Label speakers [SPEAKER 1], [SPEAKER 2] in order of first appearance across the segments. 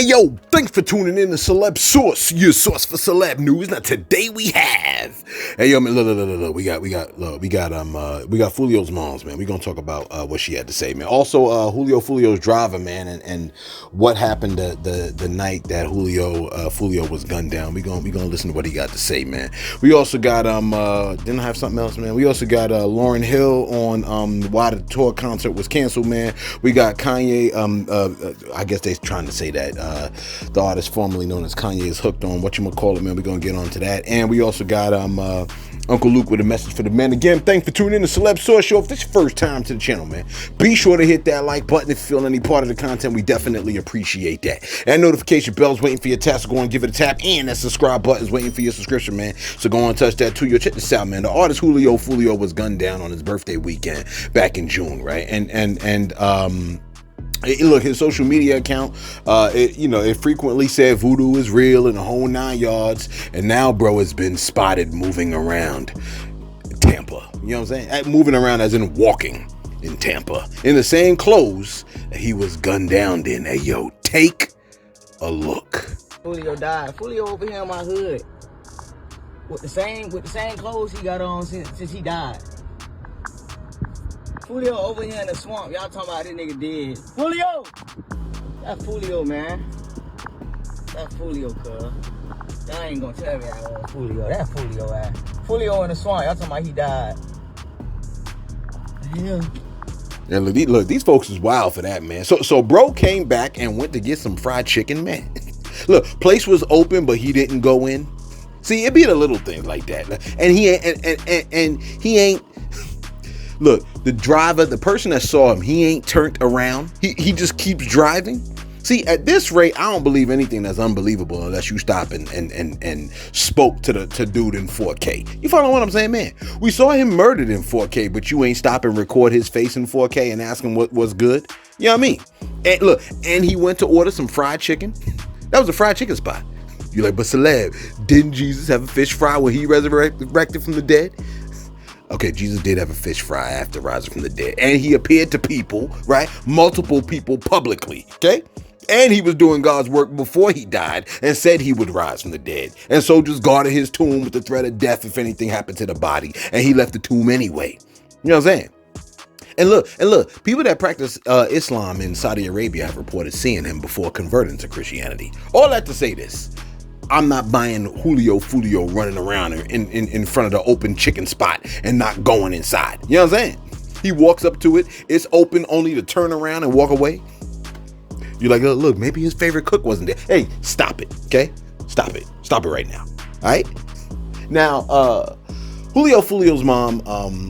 [SPEAKER 1] Hey yo, thanks for tuning in to Celeb Source, your source for celeb news. Now today we have, hey yo man, look, we got Foolio's moms, man. We gonna talk about what she had to say, man. Also, Julio Foolio's driver, man, and what happened the night that Julio Foolio was gunned down. We gonna listen to what he got to say, man. We also got didn't I have something else, man? We also got Lauryn Hill on why the tour concert was canceled, man. We got Kanye. I guess they're trying to say that the artist formerly known as Kanye is hooked on whatchamacallit, man. We're gonna get on to that. And we also got Uncle Luke with a message for the men. Again, thanks for tuning in to Celeb Source Show. If this is your first time to the channel, man, be sure to hit that like button if you feel any part of the content. We definitely appreciate that. And notification bell's waiting for your tap, so go and give it a tap. And that subscribe button's waiting for your subscription, man. So go and touch that too. Yo, check this out, man. The artist Julio Foolio was gunned down on his birthday weekend back in June, right? Look, his social media account, it frequently said voodoo is real and the whole 9 yards. And now, bro, has been spotted moving around Tampa. You know what I'm saying? Moving around as in walking in Tampa in the same clothes that he was gunned down in. Hey, yo, take a look.
[SPEAKER 2] Julio died. Julio over here in my hood with the same clothes he got on since he died. Julio over here in the swamp. Y'all talking about this nigga dead. Julio! That's Julio, man. That's Julio, cuz. Y'all ain't gonna tell me I want Julio. That's Julio, man. Julio in the swamp. Y'all talking about he died. Yeah.
[SPEAKER 1] And look, these folks is wild for that, man. So bro came back and went to get some fried chicken, man. Look, place was open, but he didn't go in. See, it be the little things like that. And he ain't. Look, the driver, the person that saw him, he ain't turned around. He just keeps driving. See, at this rate, I don't believe anything that's unbelievable unless you stop and spoke to dude in 4K. You follow what I'm saying, man? We saw him murdered in 4K, but you ain't stop and record his face in 4K and ask him what was good. You know what I mean? And look, and he went to order some fried chicken. That was a fried chicken spot. You're like, but celeb, didn't Jesus have a fish fry when he resurrected from the dead? Okay, Jesus did have a fish fry after rising from the dead. And he appeared to people, right? Multiple people publicly, okay? And he was doing God's work before he died and said he would rise from the dead. And so just guarded his tomb with the threat of death if anything happened to the body. And he left the tomb anyway. You know what I'm saying? And look, people that practice Islam in Saudi Arabia have reported seeing him before converting to Christianity. All that to say this. I'm not buying Julio Foolio running around in front of the open chicken spot and not going inside. You know what I'm saying? He walks up to it. It's open only to turn around and walk away. You're like, oh, look, maybe his favorite cook wasn't there. Hey, stop it, okay? Stop it. Stop it right now. All right? Now, Julio Foolio's mom,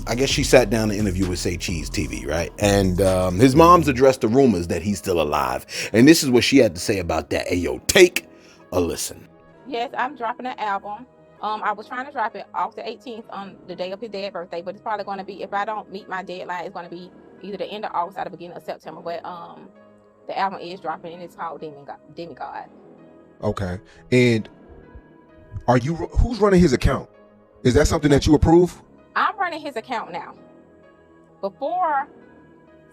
[SPEAKER 1] I guess she sat down to interview with Say Cheese TV, right? And his mom's addressed the rumors that he's still alive. And this is what she had to say about that. Hey, yo, take a listen.
[SPEAKER 3] Yes, I'm dropping an album. I was trying to drop it off the 18th on the day of his dad's birthday, but it's probably going to be, if I don't meet my deadline, it's going to be either the end of August or the beginning of September. But the album is dropping, and it's called Demigod.
[SPEAKER 4] Okay. And who's running his account? Is that something that you approve?
[SPEAKER 3] I'm running his account now. Before,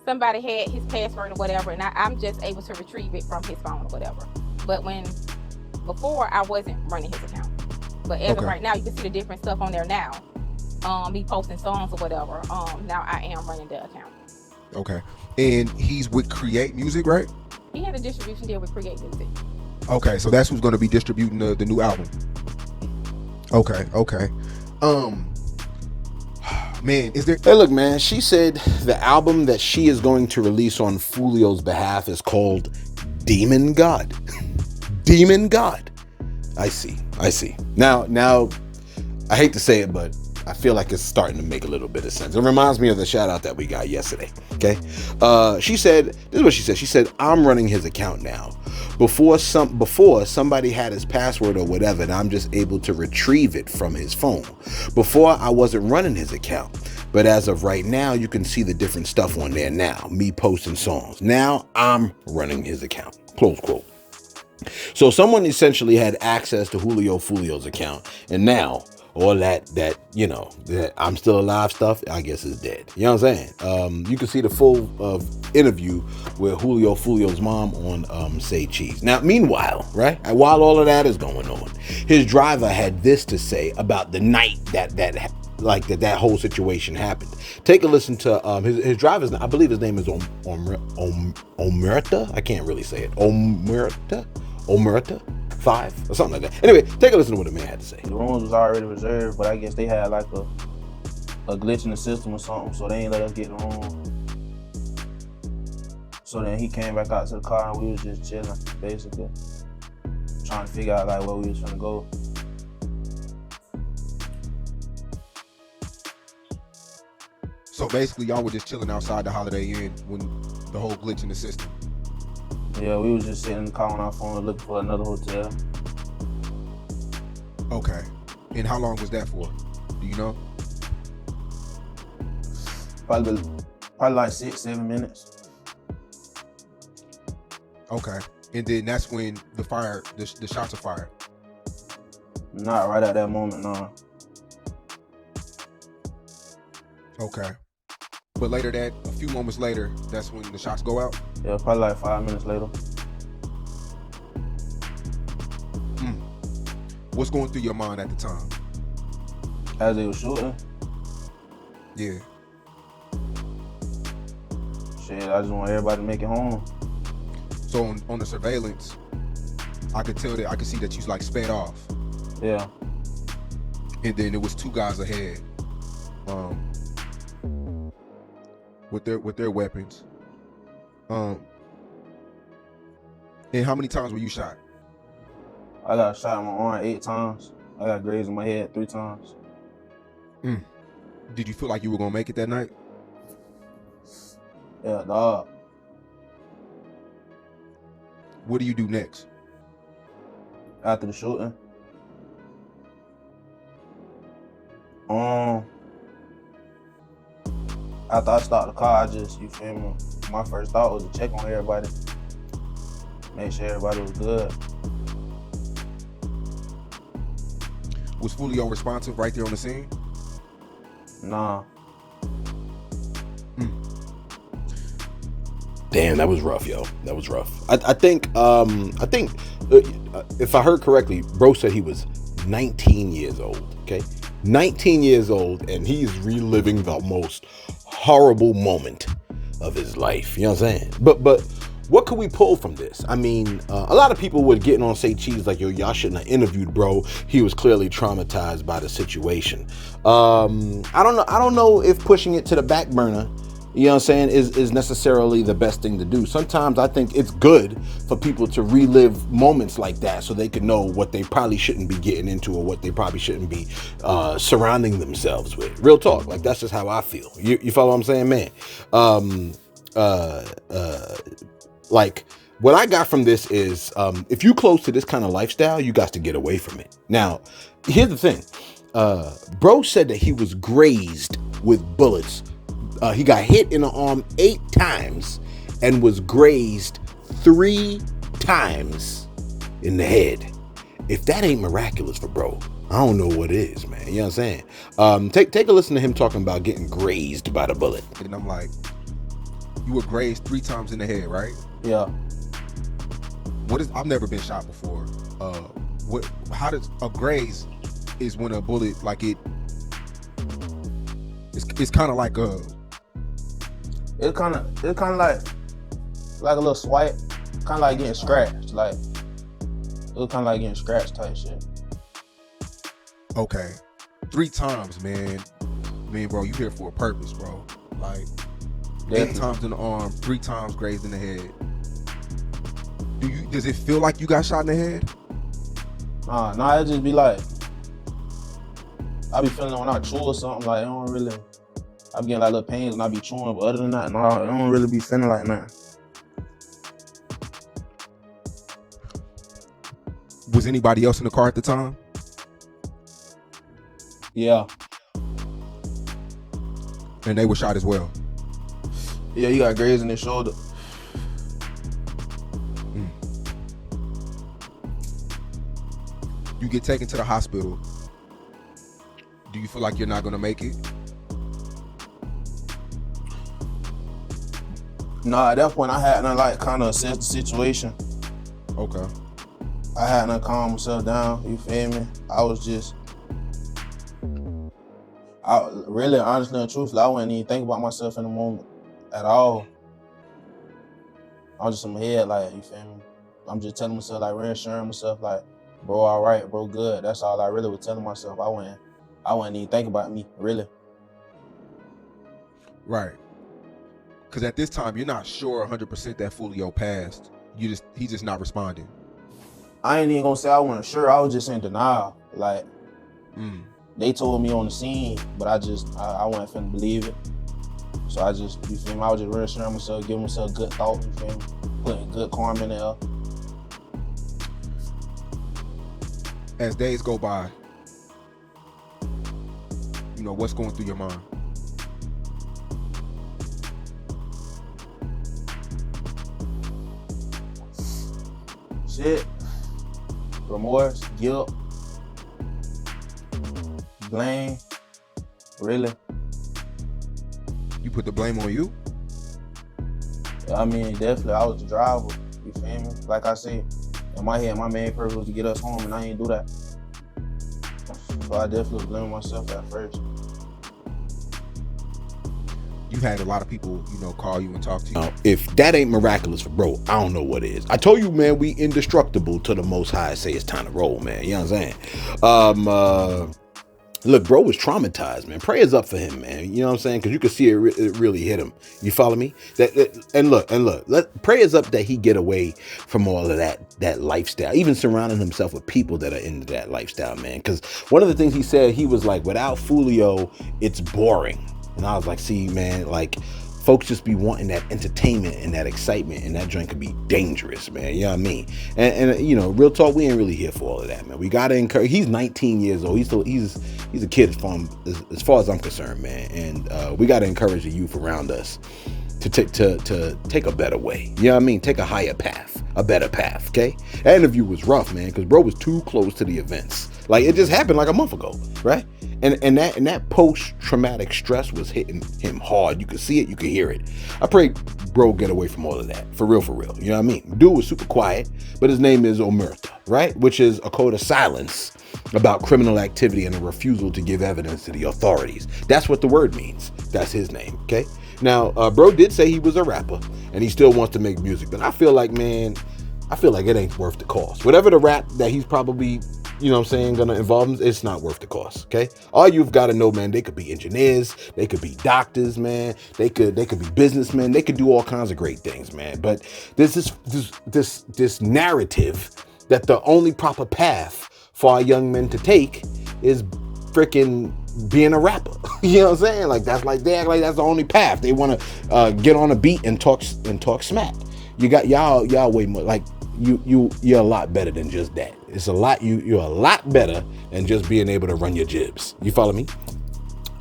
[SPEAKER 3] somebody had his password or whatever, and I'm just able to retrieve it from his phone or whatever. But before, I wasn't running his account. But as of right now, you can see the different stuff on there now. Me posting songs or whatever. Now I am running the account.
[SPEAKER 4] Okay. And he's with Create Music, right?
[SPEAKER 3] He had a distribution deal with Create Music.
[SPEAKER 4] Okay, so that's who's going to be distributing the new album. Okay. Man, is there...
[SPEAKER 1] Hey, look, man, she said the album that she is going to release on Foolio's behalf is called Demon God. Demon God. I see. Now, I hate to say it, but I feel like it's starting to make a little bit of sense. It reminds me of the shout out that we got yesterday. Okay. She said, this is what she said. She said, I'm running his account now. Before somebody had his password or whatever, and I'm just able to retrieve it from his phone. Before, I wasn't running his account. But as of right now, you can see the different stuff on there now. Me posting songs. Now I'm running his account. Close quote. So someone essentially had access to Julio Foolio's account, and now all that you know, that I'm still alive stuff, I guess is dead. You know what I'm saying? You can see the full interview with Julio Foolio's mom on Say Cheese. Now, meanwhile, right, while all of that is going on, his driver had this to say about the night that whole situation happened. Take a listen to his driver's. I believe his name is Omerta. I can't really say it. Omerta 5 or something like that. Anyway, take a listen to what the man had to say.
[SPEAKER 5] The rooms was already reserved, but I guess they had like a glitch in the system or something, so they ain't let us get the room. So then he came back out to the car and we was just chilling, basically, trying to figure out like where we was gonna go.
[SPEAKER 4] So basically, y'all were just chilling outside the Holiday Inn when the whole glitch in the system.
[SPEAKER 5] Yeah, we was just sitting in the car on our phone looking for another hotel.
[SPEAKER 4] Okay. And how long was that for? Do you know?
[SPEAKER 5] Probably like 6-7 minutes.
[SPEAKER 4] Okay. And then that's when the shots are fired.
[SPEAKER 5] Not right at that moment, no.
[SPEAKER 4] Okay. But later a few moments later, that's when the shots go out?
[SPEAKER 5] Yeah, probably like 5 minutes later.
[SPEAKER 4] What's going through your mind at the time?
[SPEAKER 5] As they were shooting?
[SPEAKER 4] Yeah.
[SPEAKER 5] Shit, I just want everybody to make it home.
[SPEAKER 4] So on the surveillance, I could see that you like sped off.
[SPEAKER 5] Yeah.
[SPEAKER 4] And then there was 2 guys ahead, with their weapons. And how many times were you shot?
[SPEAKER 5] I got shot in my arm 8 times. I got grazed in my head 3 times.
[SPEAKER 4] Did you feel like you were gonna make it that night?
[SPEAKER 5] Yeah, dog.
[SPEAKER 4] What do you do next?
[SPEAKER 5] After the shooting? After I stopped the car, you feel me? My first thought was to check on everybody. Make sure everybody was good.
[SPEAKER 4] Was Foolio responsive right there on the scene?
[SPEAKER 5] Nah.
[SPEAKER 1] Damn, that was rough, yo. That was rough. I think if I heard correctly, bro said he was 19 years old. Okay, 19 years old, and he's reliving the most horrible moment of his life. You know what I'm saying? But what could we pull from this? I mean, a lot of people would getting on Say Cheese like, yo, y'all shouldn't have interviewed bro. He was clearly traumatized by the situation. I don't know if pushing it to the back burner, you know what I'm saying, is necessarily the best thing to do. Sometimes I think it's good for people to relive moments like that so they can know what they probably shouldn't be getting into or what they probably shouldn't be surrounding themselves with. Real talk. Like, that's just how I feel. You follow what I'm saying, man? Like, what I got from this is, if you close to this kind of lifestyle, you got to get away from it. Now, here's the thing. Bro said that he was grazed with bullets. He got hit in the arm 8 times and was grazed 3 times in the head. If that ain't miraculous for bro, I don't know what is, man. You know what I'm saying? Take a listen to him talking about getting grazed by the bullet.
[SPEAKER 4] And I'm like, you were grazed 3 times in the head, right?
[SPEAKER 5] Yeah.
[SPEAKER 4] I've never been shot before. How does a graze is when a bullet, like it's kind of like
[SPEAKER 5] It's kind of like a little swipe, kind of like getting scratched. Like, it was kind of like getting scratched type shit.
[SPEAKER 4] Okay, 3 times, man. Bro, you here for a purpose, bro. Like, 8 times in the arm, 3 times grazed in the head. Does it feel like you got shot in the head?
[SPEAKER 5] Nah, it just be like, I be feeling when I chew or something, like, I don't really, I be getting like little pains when I be chewing, but other than that, no, I don't really be feeling like that.
[SPEAKER 4] Was anybody else in the car at the time?
[SPEAKER 5] Yeah.
[SPEAKER 4] And they were shot as well?
[SPEAKER 5] Yeah, you got grazed in his shoulder.
[SPEAKER 4] You get taken to the hospital. Do you feel like you're not gonna make it?
[SPEAKER 5] Nah, at that point I had to like kind of assess the situation.
[SPEAKER 4] Okay.
[SPEAKER 5] I had to calm myself down. You feel me? I was just, really, honestly and truthfully, I wouldn't even think about myself in the moment at all. I was just in my head, like, you feel me? I'm just telling myself, like, reassuring myself, like, bro, all right, bro, good. That's all I really was telling myself. I wouldn't even think about me, really.
[SPEAKER 4] Right. Because at this time, you're not sure 100% that Foolio passed. He's just not responding.
[SPEAKER 5] I ain't even gonna say I wasn't sure. I was just in denial. Like, they told me on the scene, but I wasn't finna believe it. So I just, you feel me? I was just reassuring myself, giving myself good thoughts, you feel me? Putting good karma in there.
[SPEAKER 4] As days go by, you know, what's going through your mind?
[SPEAKER 5] Shit. Remorse, guilt, blame. Really?
[SPEAKER 4] You put the blame on you?
[SPEAKER 5] I mean, definitely, I was the driver. You feel me? Like I said, in my head, my main purpose was to get us home, and I ain't do that. So I definitely blame myself at first.
[SPEAKER 4] You had a lot of people, you know, call you and talk to you.
[SPEAKER 1] Now, if that ain't miraculous for bro, I don't know what is. I told you, man, we indestructible till the Most High say it's time to roll, man. You know what I'm saying? Look, bro was traumatized, man. Prayers up for him, man. You know what I'm saying? Because you can see it really hit him. You follow me? And look. Prayers up that he get away from all of that lifestyle, even surrounding himself with people that are into that lifestyle, man. Because one of the things he said, he was like, without Foolio, it's boring. And I was like, see, man, like, folks just be wanting that entertainment and that excitement, and that joint could be dangerous, man. You know what I mean? And you know, real talk, we ain't really here for all of that, man. We gotta encourage. He's 19 years old. He's a kid as far as I'm concerned, man. And we gotta encourage the youth around us to take a better way. You know what I mean? Take a higher path, a better path. Okay? That interview was rough, man, because bro was too close to the events. Like, it just happened like a month ago, right? And that post-traumatic stress was hitting him hard. You could see it, you could hear it. I pray bro get away from all of that. For real, for real. You know what I mean? Dude was super quiet, but his name is Omerta, right? Which is a code of silence about criminal activity and a refusal to give evidence to the authorities. That's what the word means. That's his name, okay? Now, bro did say he was a rapper, and he still wants to make music, but I feel like it ain't worth the cost. Whatever the rap that he's probably, you know what I'm saying, gonna involve them, it's not worth the cost, okay? All you've got to know, man, they could be engineers, they could be doctors, man, they could be businessmen, they could do all kinds of great things, man. But there's this narrative that the only proper path for our young men to take is freaking being a rapper. You know what I'm saying? Like, that's like they act like that's the only path. They want to get on a beat and talk smack. You got y'all way more like you're a lot better than just that. It's a lot you're a lot better than just being able to run your jibs. You follow me?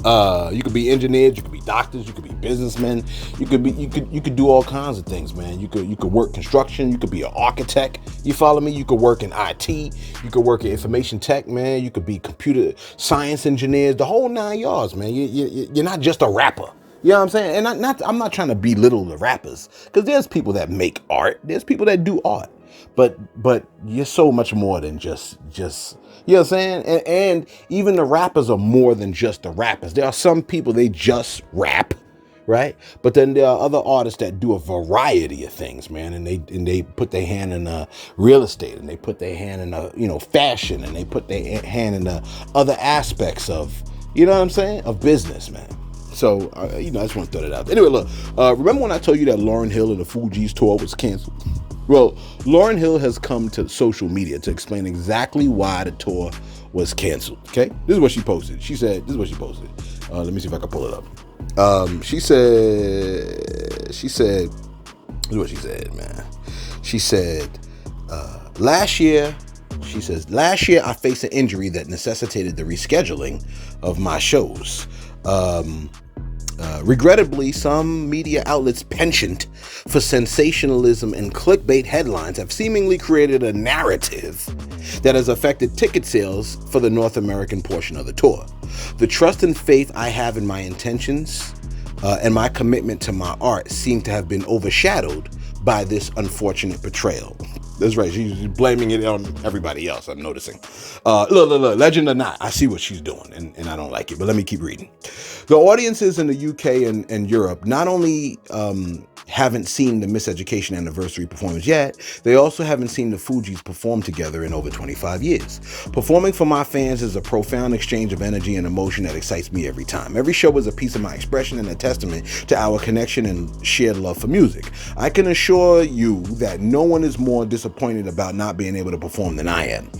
[SPEAKER 1] You could be engineers, you could be doctors, you could be businessmen, you could do all kinds of things, man. You could work construction, you could be an architect. You follow me? You could work in IT, you could work in information tech, man. You could be computer science engineers, the whole 9 yards, man. You're not just a rapper. You know what I'm saying? And I'm not trying to belittle the rappers, because there's people that make art, there's people that do art, but you're so much more than just you know what I'm saying? And even the rappers are more than just the rappers. There are some people, they just rap, right? But then there are other artists that do a variety of things, man. And they put their hand in real estate, and they put their hand in fashion, and they put their hand in other aspects of, you know what I'm saying, of business, man. So, I just want to throw that out there. Anyway, look, remember when I told you that Lauryn Hill and the Fugees tour was canceled? Well, Lauryn Hill has come to social media to explain exactly why the tour was canceled, okay? This is what she posted. Let me see if I can pull it up. She said, this is what she said, man. She said, last year I faced an injury that necessitated the rescheduling of my shows. Regrettably, some media outlets penchant for sensationalism and clickbait headlines have seemingly created a narrative that has affected ticket sales for the North American portion of the tour. The trust and faith I have in my intentions and my commitment to my art seem to have been overshadowed by this unfortunate betrayal. That's right. She's blaming it on everybody else, I'm noticing. Look, legend or not, I see what she's doing, and I don't like it. But let me keep reading. The audiences in the UK and Europe not only haven't seen the Miseducation anniversary performance yet, they also haven't seen the Fugees perform together in over 25 years. Performing for my fans is a profound exchange of energy and emotion that excites me every time. Every show is a piece of my expression and a testament to our connection and shared love for music. I can assure you that no one is more disappointed about not being able to perform than I am.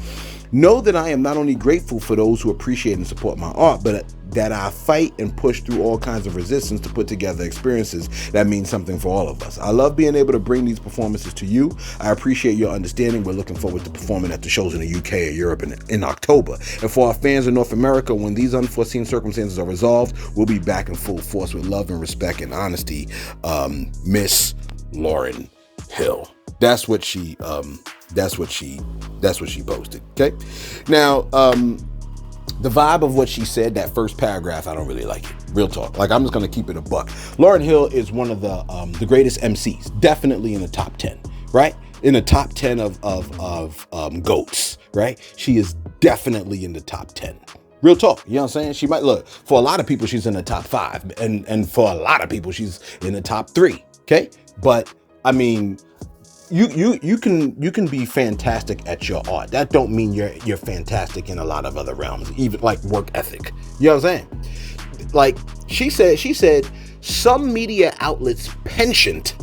[SPEAKER 1] Know that I am not only grateful for those who appreciate and support my art, but that I fight and push through all kinds of resistance to put together experiences that mean something for all of us. I love being able to bring these performances to you. I appreciate your understanding. We're looking forward to performing at the shows in the UK and Europe in October. And for our fans in North America, when these unforeseen circumstances are resolved, we'll be back in full force with love and respect and honesty. Miss Lauryn Hill. That's what she posted. Okay. Now, the vibe of what she said, that first paragraph, I don't really like it. Real talk. Like, I'm just going to keep it a buck. Lauryn Hill is one of the greatest MCs, definitely in the top 10, right? In the top 10 of GOATs, right? She is definitely in the top 10. Real talk. You know what I'm saying? She might look, for a lot of people, she's in the top 5. And for a lot of people, she's in the top 3. Okay. But I mean, you can be fantastic at your art. That don't mean you're fantastic in a lot of other realms, even like work ethic. You know what I'm saying? Like she said some media outlets penchant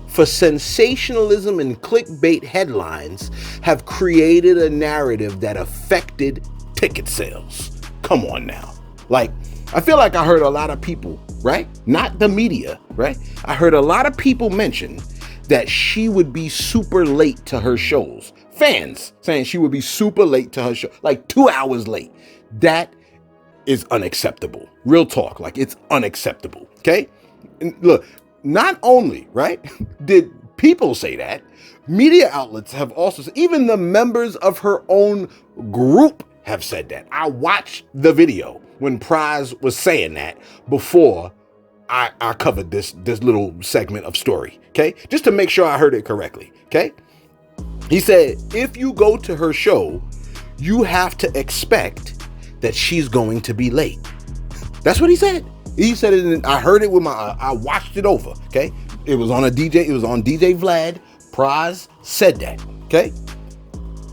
[SPEAKER 1] for sensationalism and clickbait headlines have created a narrative that affected ticket sales. Come on now. Like, I feel like I heard a lot of people, right? Not the media, right? I heard a lot of people mention that she would be super late to her shows. Fans saying she would be super late to her show, like 2 hours late. That is unacceptable. Real talk, like it's unacceptable, okay? And look, not only, right, did people say that, media outlets have also said, even the members of her own group have said that. I watched the video when Prize was saying that before I covered this little segment of story, okay? Just to make sure I heard it correctly, okay? He said, if you go to her show, you have to expect that she's going to be late. That's what he said. He said it, and I heard it with I watched it over, okay? It was on DJ Vlad. Prize said that, okay?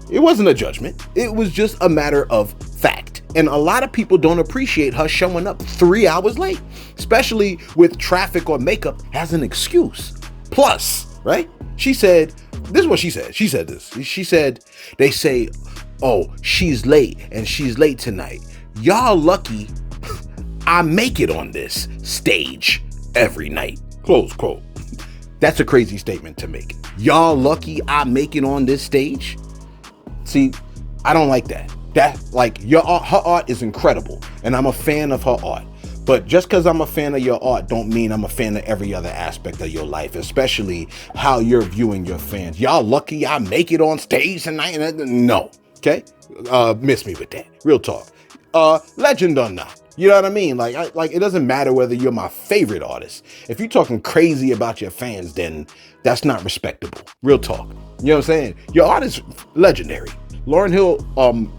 [SPEAKER 1] It wasn't a judgment. It was just a matter of fact. And a lot of people don't appreciate her showing up 3 hours late, especially with traffic or makeup as an excuse. Plus, right? She said, this is what she said. She said this. She said, they say, oh, she's late and she's late tonight. Y'all lucky I make it on this stage every night. Close quote. That's a crazy statement to make. Y'all lucky I make it on this stage. See, I don't like that. That, like, her art is incredible, and I'm a fan of her art. But just because I'm a fan of your art don't mean I'm a fan of every other aspect of your life, especially how you're viewing your fans. Y'all lucky I make it on stage tonight? No, okay? Miss me with that. Real talk. Legend or not. You know what I mean? Like it doesn't matter whether you're my favorite artist. If you're talking crazy about your fans, then that's not respectable. Real talk. You know what I'm saying? Your art is legendary. Lauryn Hill,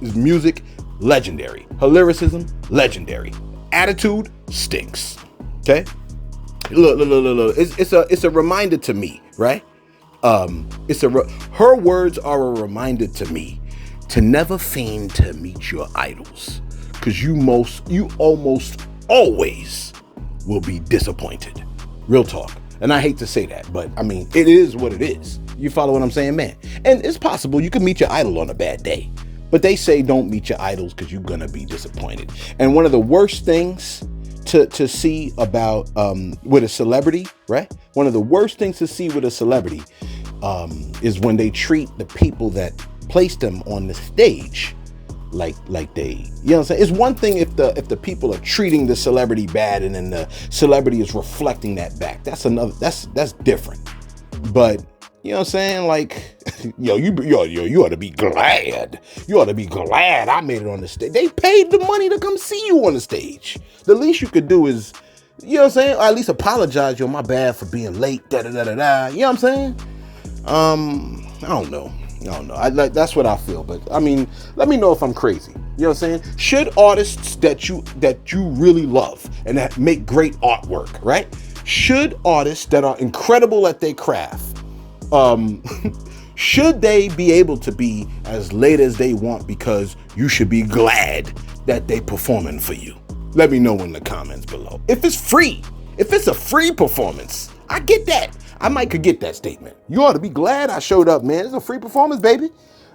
[SPEAKER 1] is music, legendary. Her lyricism, legendary. Attitude stinks. Okay? Look. It's a reminder to me, right? Her words are a reminder to me to never feign to meet your idols, because you almost always will be disappointed. Real talk. And I hate to say that, but I mean, it is what it is. You follow what I'm saying, man? And it's possible you can meet your idol on a bad day, but they say don't meet your idols because you're gonna be disappointed. And one of the worst things to see about with a celebrity, right? One of the worst things to see with a celebrity is when they treat the people that placed them on the stage like they, you know what I'm saying? It's one thing if the people are treating the celebrity bad and then the celebrity is reflecting that back. That's different. But you know what I'm saying? Like you ought to be glad. You ought to be glad I made it on the stage. They paid the money to come see you on the stage. The least you could do is, you know what I'm saying? Or at least apologize. Yo, my bad for being late. Da da da da da. You know what I'm saying? I don't know. That's what I feel. But I mean, let me know if I'm crazy. You know what I'm saying? Should artists that you really love and that make great artwork, right? Should artists that are incredible at their craft, should they be able to be as late as they want because you should be glad that they performing for you? Let me know in the comments below. If it's free, if it's a free performance, I get that. I might could get that statement. You ought to be glad I showed up, man. It's a free performance, baby.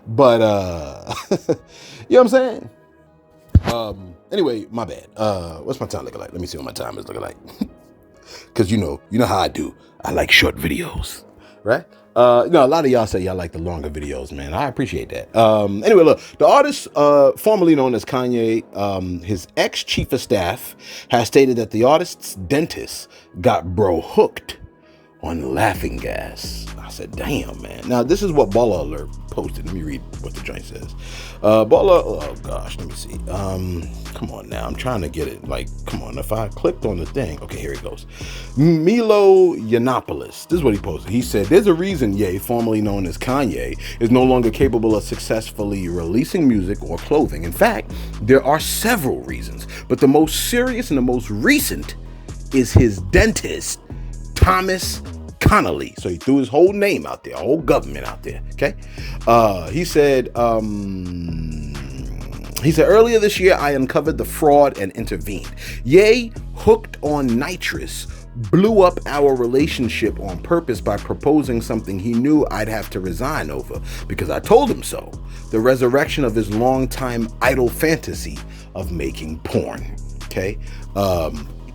[SPEAKER 1] But you know what I'm saying? Anyway, my bad. What's my time looking like? Let me see what my time is looking like. Cause you know how I do. I like short videos, right? A lot of y'all say y'all like the longer videos, man. I appreciate that. Anyway, look, the artist, formerly known as Kanye, his ex-chief of staff has stated that the artist's dentist got bro hooked on laughing gas. I said, damn, man. Now, this is what Baller Alert posted. Let me read what the joint says. Oh gosh, let me see. Come on now. I'm trying to get it. Like, come on. If I clicked on the thing. Okay, here it goes. Milo Yiannopoulos. This is what he posted. He said, there's a reason Ye, formerly known as Kanye, is no longer capable of successfully releasing music or clothing. In fact, there are several reasons. But the most serious and the most recent is his dentist, Thomas Connolly. So he threw his whole name out there, whole government out there. Okay. He said earlier this year, I uncovered the fraud and intervened. Ye, hooked on nitrous, blew up our relationship on purpose by proposing something he knew I'd have to resign over because I told him so. The resurrection of his longtime idle fantasy of making porn. Okay.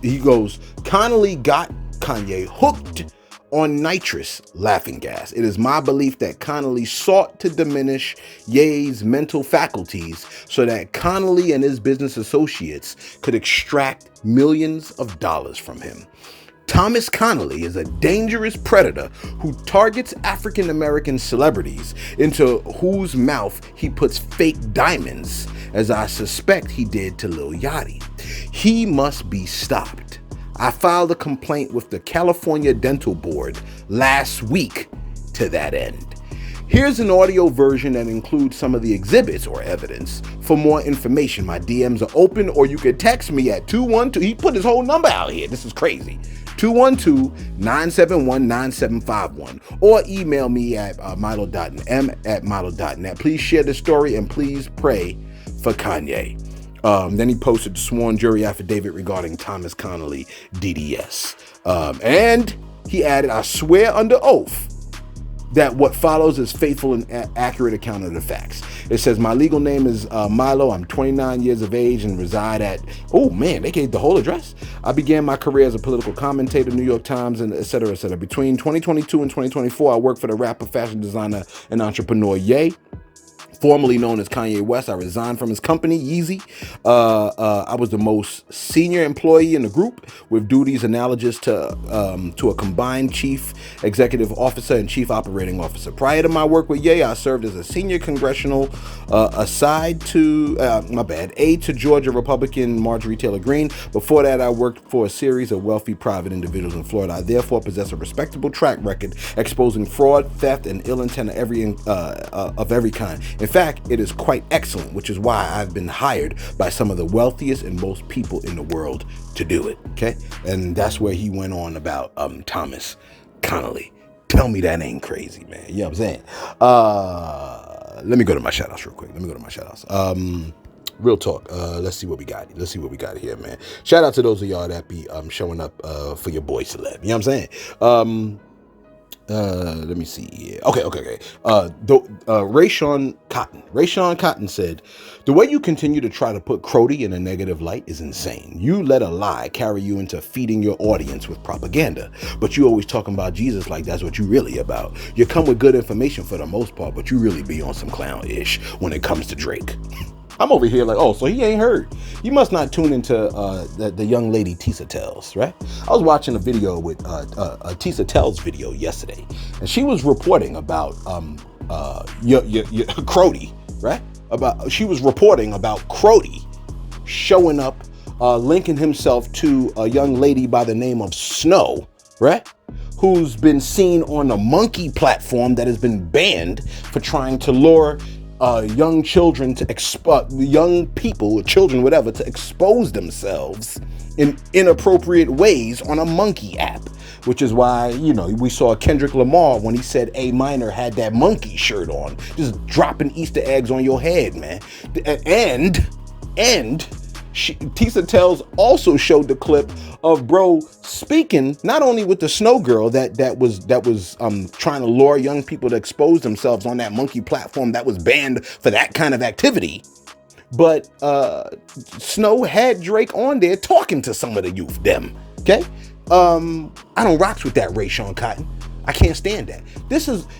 [SPEAKER 1] He goes, Connolly got Kanye hooked on nitrous laughing gas. It is my belief that Connolly sought to diminish Ye's mental faculties so that Connolly and his business associates could extract millions of dollars from him. Thomas Connolly is a dangerous predator who targets African American celebrities into whose mouth he puts fake diamonds, as I suspect he did to Lil Yachty. He must be stopped. I filed a complaint with the California Dental Board last week to that end. Here's an audio version that includes some of the exhibits or evidence. For more information, my DMs are open, or you could text me at 212. He put his whole number out here. This is crazy. 212-971-9751, or email me at milo.m@milo.net. Please share the story and please pray for Kanye. Then he posted the sworn jury affidavit regarding Thomas Connolly, DDS. And he added, I swear under oath that what follows is faithful and accurate account of the facts. It says, my legal name is Milo. I'm 29 years of age and reside at, oh man, they gave the whole address. I began my career as a political commentator, New York Times, and et cetera, et cetera. Between 2022 and 2024, I worked for the rapper, fashion designer, and entrepreneur Ye, formerly known as Kanye West. I resigned from his company, Yeezy. I was the most senior employee in the group, with duties analogous to a combined chief executive officer and chief operating officer. Prior to my work with Ye, I served as a senior congressional aide to Georgia Republican Marjorie Taylor Greene. Before that, I worked for a series of wealthy private individuals in Florida. I therefore possess a respectable track record exposing fraud, theft, and ill intent of every kind. In fact, it is quite excellent, which is why I've been hired by some of the wealthiest and most people in the world to do it. Okay. And that's where he went on about Thomas Connolly. Tell me that ain't crazy, man. You know what I'm saying? Let me go to my shout outs real quick. Real talk. Let's see what we got. Here, man. Shout out to those of y'all that be showing up for your boy celeb. You know what I'm saying? Let me see here. Okay. Rayshawn Cotton said, the way you continue to try to put Crody in a negative light is insane. You let a lie carry you into feeding your audience with propaganda, but you always talking about Jesus like that's what you really about. You come with good information for the most part, but you really be on some clown-ish when it comes to Drake. I'm over here like, oh, so he ain't heard. You must not tune into the young lady Tisa Tells, right? I was watching a video with Tisa Tells video yesterday, and she was reporting about Crody, right? She was reporting about Crody showing up, linking himself to a young lady by the name of Snow, right? Who's been seen on a monkey platform that has been banned for trying to lure young children to young people, children, whatever, to expose themselves in inappropriate ways on a monkey app. Which is why, we saw Kendrick Lamar when he said A Minor had that monkey shirt on, just dropping Easter eggs on your head, man. And Tisa Tells also showed the clip of bro speaking not only with the Snow Girl that was trying to lure young people to expose themselves on that monkey platform that was banned for that kind of activity, but Snow had Drake on there talking to some of the youth, them. Okay, I don't rocks with that, Ray Sean Cotton. I can't stand that.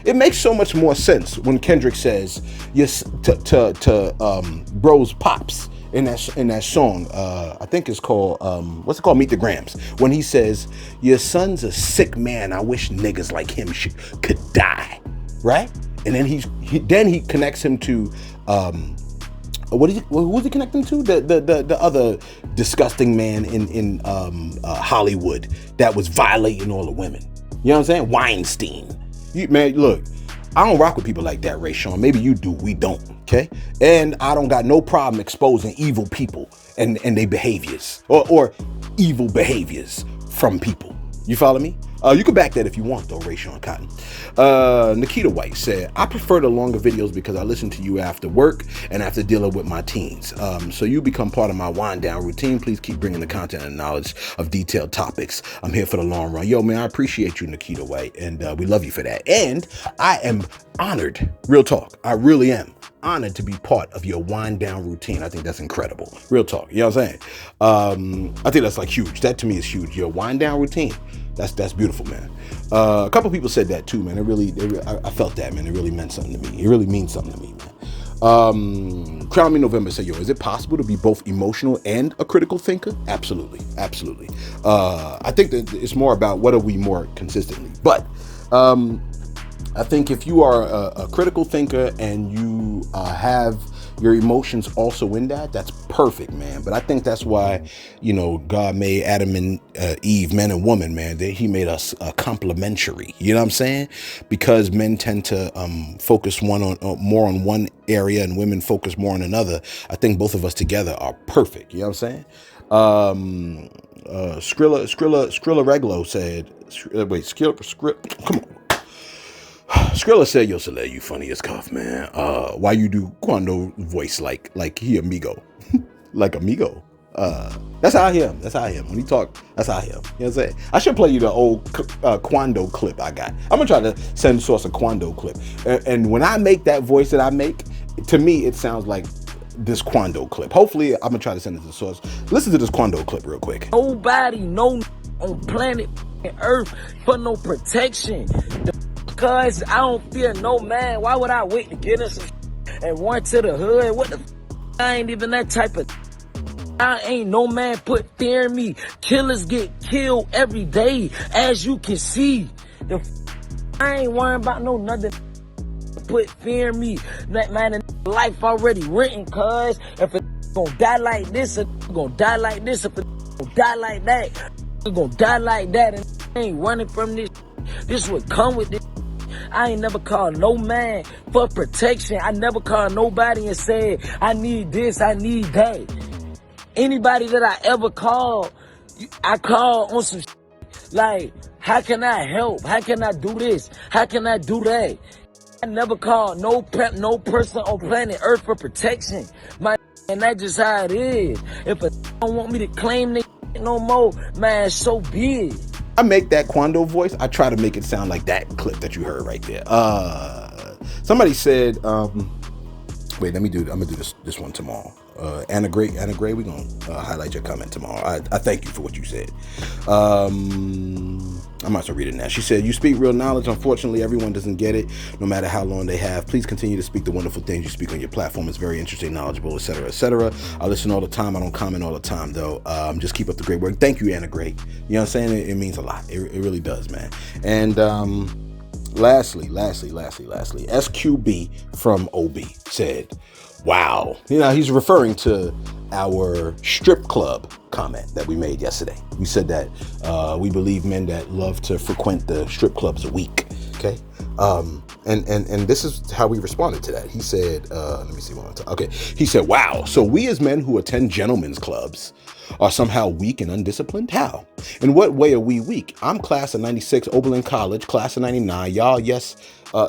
[SPEAKER 1] It makes so much more sense when Kendrick says yes to bro's pops in that song. I think it's called what's it called? Meet the Grams. When he says, "Your son's a sick man. I wish niggas like him could die," right? And then he connects him to who's he connecting to? The other disgusting man in Hollywood that was violating all the women. You know what I'm saying? Weinstein. Man, look, I don't rock with people like that, Ray Sean. Maybe you do, we don't, okay? And I don't got no problem exposing evil people and their behaviors or evil behaviors from people. You follow me? You can back that if you want, though, Ray Sean Cotton. Nikita White said, I prefer the longer videos because I listen to you after work and after dealing with my teens. So you become part of my wind down routine. Please keep bringing the content and knowledge of detailed topics. I'm here for the long run. Yo, man, I appreciate you, Nikita White, and we love you for that. And I am honored, real talk, I really am honored to be part of your wind down routine. I think that's incredible. Real talk, you know what I'm saying? I think that's like huge. That to me is huge. Your wind down routine. That's beautiful, man. A couple people said that too, man. I felt that, man. It really meant something to me. It really means something to me, man. Crown Me November said, yo, is it possible to be both emotional and a critical thinker? Absolutely. I think that it's more about what are we more consistently. But I think if you are a critical thinker and you have your emotions also in that's perfect, man. But I think that's why, God made Adam and Eve, man and woman, man. He made us complementary. You know what I'm saying? Because men tend to focus more on one area and women focus more on another. I think both of us together are perfect. You know what I'm saying? Skrilla Reglo said, come on. Skrilla said, yo, Soleil, you funny as cuff, man. Why you do Quando voice like he amigo? Like amigo. That's how I hear him. When he talk, that's how I hear him. You know what I'm saying? I should play you the old Quando clip I got. I'm going to try to send Source a Quando clip. And when I make that voice that I make, to me, it sounds like this Quando clip. Hopefully, I'm going to try to send it to Source. Listen to this Quando clip real quick.
[SPEAKER 6] Nobody, no on planet Earth for no protection. Cause I don't fear no man. Why would I wait to get us and run to the hood? What the I ain't even that type of I ain't no man put fear in me. Killers get killed every day, as you can see. I ain't worrying about no nothing put fear in me. That man life already written, cuz if it gonna die like this, it gonna die like this, if it gonna die like that, it gonna die like that, and I ain't running from this. This would come with this. I ain't never called no man for protection. I never called nobody and said, I need this, I need that. Anybody that I ever called, I called on some like, how can I help? How can I do this? How can I do that? I never called no person on planet Earth for protection. And that's just how it is. If a don't want me to claim this no more, man, so be it.
[SPEAKER 1] I make that Quando voice. I try to make it sound like that clip that you heard right there. Somebody said, wait, I'm gonna do this one tomorrow. Anna Gray, we're gonna highlight your comment tomorrow. I thank you for what you said. I might as well read it now. She said, you speak real knowledge. Unfortunately, everyone doesn't get it, no matter how long they have. Please continue to speak the wonderful things you speak on your platform. It's very interesting, knowledgeable, etc., etc. I listen all the time. I don't comment all the time, though. Just keep up the great work. Thank you, Anna Gray. You know what I'm saying? It means a lot. It really does, man. And Lastly, SQB from OB said, wow. He's referring to our strip club comment that we made yesterday. We said that we believe men that love to frequent the strip clubs are weak. Okay. And this is how we responded to that. He said, let me see one more time. Okay. He said, wow. So we as men who attend gentlemen's clubs are somehow weak and undisciplined? How? In what way are we weak? I'm class of 96, Oberlin College, class of 99. Y'all, yes,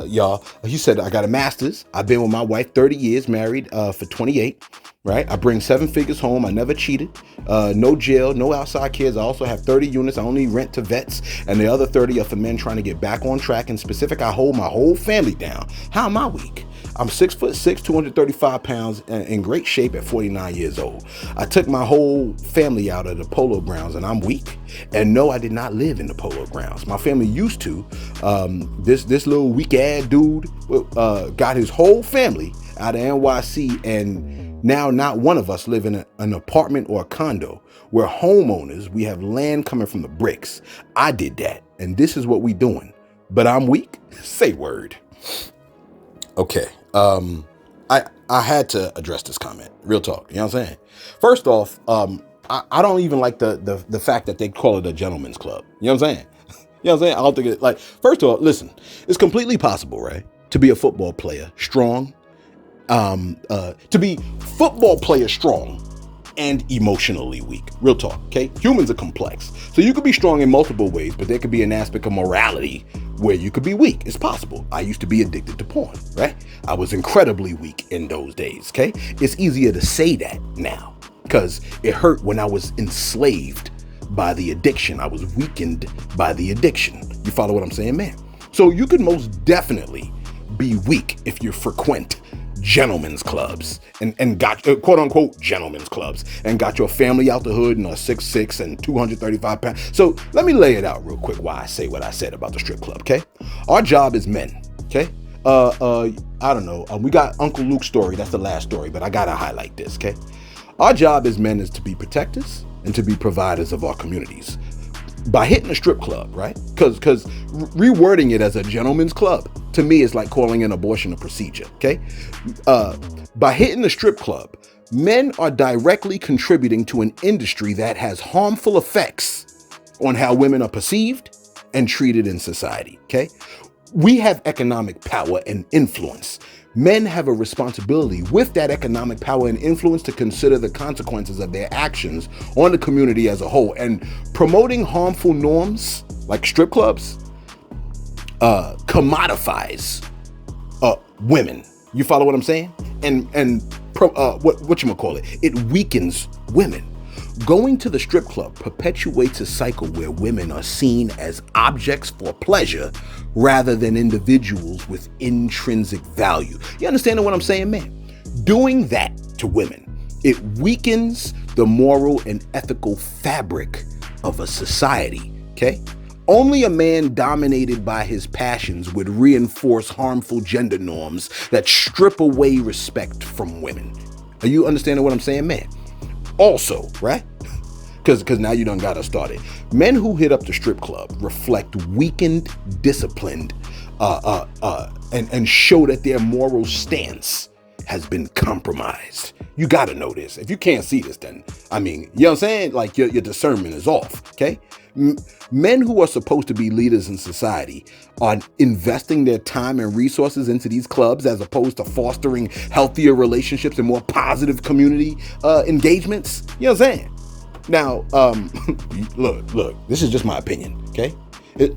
[SPEAKER 1] y'all. He said, I got a master's. I've been with my wife 30 years, married for 28. Right? I bring 7 figures home. I never cheated. No jail, no outside kids. I also have 30 units. I only rent to vets. And the other 30 are for men trying to get back on track. In specific, I hold my whole family down. How am I weak? I'm 6'6", 235 pounds, and in great shape at 49 years old. I took my whole family out of the polo grounds, and I'm weak. And no, I did not live in the polo grounds. My family used to. This little weak ass dude got his whole family out of NYC, and now not one of us live in an apartment or a condo. We're homeowners. We have land coming from the bricks. I did that, and this is what we doing. But I'm weak? Say word. Okay. I had to address this comment. Real talk. You know what I'm saying? First off, I don't even like the fact that they call it a gentleman's club. You know what I'm saying? You know what I'm saying? I don't think it, like, first of all, listen, it's completely possible, right? To be a football player strong, to be football player strong and emotionally weak. Real talk, okay? Humans are complex. So you could be strong in multiple ways, but there could be an aspect of morality where you could be weak. It's possible. I used to be addicted to porn, right? I was incredibly weak in those days, okay? It's easier to say that now because it hurt when I was enslaved by the addiction. I was weakened by the addiction. You follow what I'm saying, man? So you could most definitely be weak if you frequent gentlemen's clubs and got quote unquote gentlemen's clubs and got your family out the hood and are 6'6" and 235 pounds. So let me lay it out real quick why I say what I said about the strip club, okay? Our job is men, okay? I don't know. We got Uncle Luke's story. That's the last story, but I gotta highlight this, okay? Our job as men is to be protectors and to be providers of our communities. By hitting a strip club, right? Because rewording it as a gentleman's club, to me, is like calling an abortion a procedure, okay? By hitting the strip club, men are directly contributing to an industry that has harmful effects on how women are perceived and treated in society, okay? We have economic power and influence. Men have a responsibility with that economic power and influence to consider the consequences of their actions on the community as a whole. And promoting harmful norms like strip clubs commodifies women. You follow what I'm saying? And whatchamacallit? It weakens women. Going to the strip club perpetuates a cycle where women are seen as objects for pleasure rather than individuals with intrinsic value. You understand what I'm saying, man? Doing that to women, it weakens the moral and ethical fabric of a society, okay? Only a man dominated by his passions would reinforce harmful gender norms that strip away respect from women. Are you understanding what I'm saying, man? Also, right? Because now you done got us started. Men who hit up the strip club reflect weakened, disciplined, and show that their moral stance has been compromised. You got to know this. If you can't see this, then, I mean, you know what I'm saying? Like your discernment is off, okay? Men who are supposed to be leaders in society are investing their time and resources into these clubs as opposed to fostering healthier relationships and more positive community engagements. You know what I'm saying? Now, look, this is just my opinion, okay?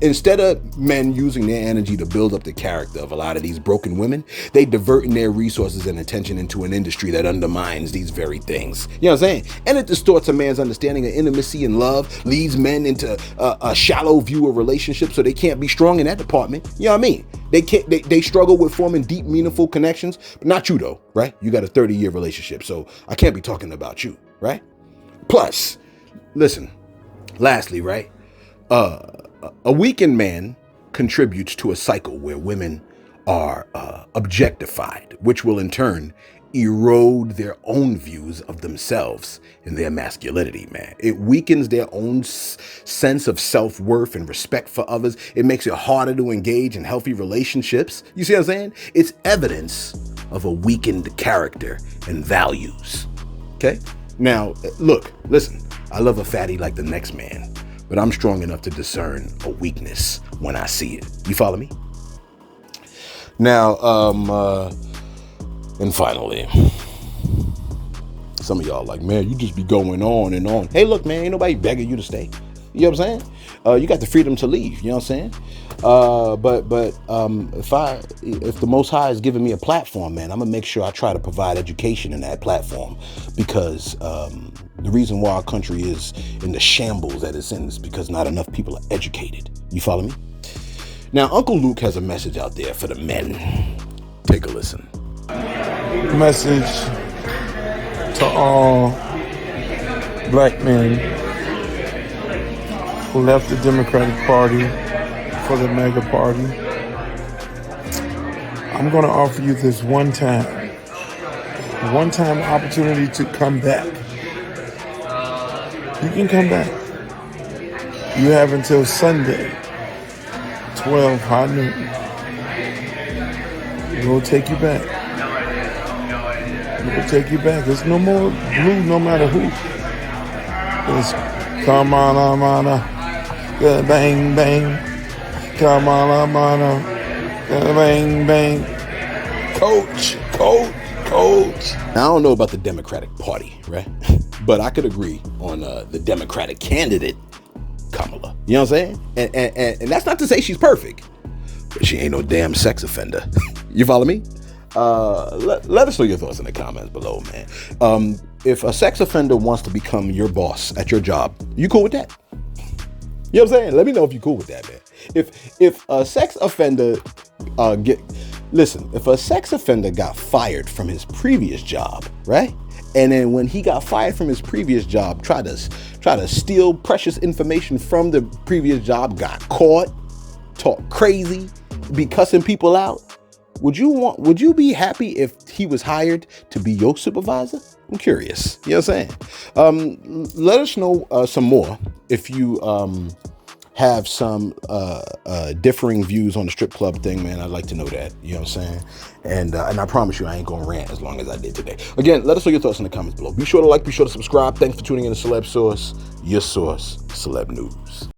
[SPEAKER 1] Instead of men using their energy to build up the character of a lot of these broken women, they diverting their resources and attention into an industry that undermines these very things. You know what I'm saying? And it distorts a man's understanding of intimacy and love, leads men into a shallow view of relationships so they can't be strong in that department. You know what I mean? They struggle with forming deep, meaningful connections, but not you though, right? You got a 30-year relationship, so I can't be talking about you, right? Plus, listen, lastly, right? A weakened man contributes to a cycle where women are objectified, which will in turn erode their own views of themselves and their masculinity, man. It weakens their own sense of self-worth and respect for others. It makes it harder to engage in healthy relationships. You see what I'm saying? It's evidence of a weakened character and values. Okay? Now, look, listen, I love a fatty like the next man, but I'm strong enough to discern a weakness when I see it. You follow me? Now, and finally, some of y'all like, man, you just be going on and on. Hey, look, man, ain't nobody begging you to stay. You know what I'm saying? You got the freedom to leave. You know what I'm saying? If the Most High is giving me a platform, man, I'm gonna make sure I try to provide education in that platform, because the reason why our country is in the shambles that it's in is because not enough people are educated. You follow me? Now, Uncle Luke has a message out there for the men. Take a listen.
[SPEAKER 7] Message to all black men who left the Democratic Party for the MAGA Party. I'm going to offer you this one-time opportunity to come back. You can come back. You have until Sunday, 12 high noon. We'll take you back. We'll take you back. There's no more blue, no matter who. It's come on, good bang, bang. Come on, good bang, bang. Coach.
[SPEAKER 1] Now, I don't know about the Democratic Party, right? But I could agree on the Democratic candidate, Kamala. You know what I'm saying? And that's not to say she's perfect, but she ain't no damn sex offender. You follow me? Let us know your thoughts in the comments below, man. If a sex offender wants to become your boss at your job, you cool with that? You know what I'm saying? Let me know if you cool with that, man. If a sex offender if a sex offender got fired from his previous job, right? And then when he got fired from his previous job, try to steal precious information from the previous job, got caught, talk crazy, be cussing people out. Would you be happy if he was hired to be your supervisor? I'm curious. You know what I'm saying? Let us know some more if you have some differing views on the strip club thing, man. I'd like to know that. You know what I'm saying? And I promise you I ain't gonna rant as long as I did today. Again, let us know your thoughts in the comments below. Be sure to like, be sure to subscribe. Thanks for tuning in to Celeb Source, your source, Celeb News.